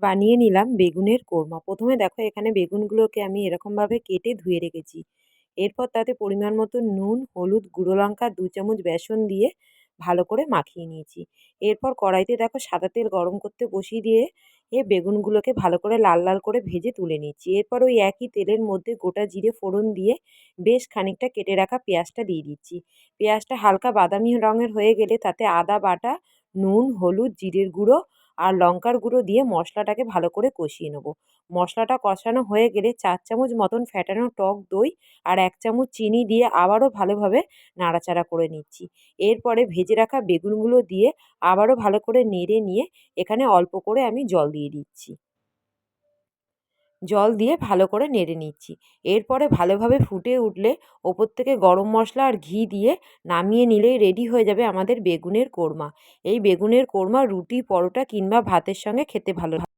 বানিয়ে নিলাম বেগুনের কোর্মা। প্রথমে দেখো এখানে বেগুনগুলোকে আমি এরকমভাবে কেটে ধুয়ে রেখেছি। এরপর তাতে পরিমাণ মতো নুন, হলুদ, গুঁড়ো লঙ্কা, ২ চামচ বেসন দিয়ে ভালো করে মাখিয়ে নিয়েছি। এরপর কড়াইতে দেখো সাদা তেল গরম করতে বসিয়ে দিয়ে বেগুনগুলোকে ভালো করে লাল লাল করে ভেজে তুলে নিচ্ছি। এরপর ওই একই তেলের মধ্যে গোটা জিরে ফোড়ন দিয়ে বেশ খানিকটা কেটে রাখা পেঁয়াজটা দিয়ে দিচ্ছি। পেঁয়াজটা হালকা বাদামি রঙের হয়ে গেলে তাতে আদা বাটা, নুন, হলুদ, জিরের গুঁড়ো আর লঙ্কার গুঁড়ো দিয়ে মশলাটাকে ভালো করে কষিয়ে নেব। মশলাটা কষানো হয়ে গেলে ৪ চামচ মতন ফ্যাটানো টক দই আর ১ চামচ চিনি দিয়ে আবারও ভালোভাবে নাড়াচাড়া করে নিচ্ছি। এরপরে ভেজে রাখা বেগুনগুলো দিয়ে আবারও ভালো করে নেড়ে নিয়ে এখানে অল্প করে আমি জল দিয়ে দিচ্ছি। জল দিয়ে ভালো করে নেড়ে নিচ্ছি। এরপরে ভালোভাবে ফুটে উঠলে ওপর থেকে গরম মশলা আর ঘি দিয়ে নামিয়ে নিলেই রেডি হয়ে যাবে আমাদের বেগুনের কোর্মা। এই বেগুনের কোর্মা রুটি, পরোটা কিংবা ভাতের সঙ্গে খেতে ভালো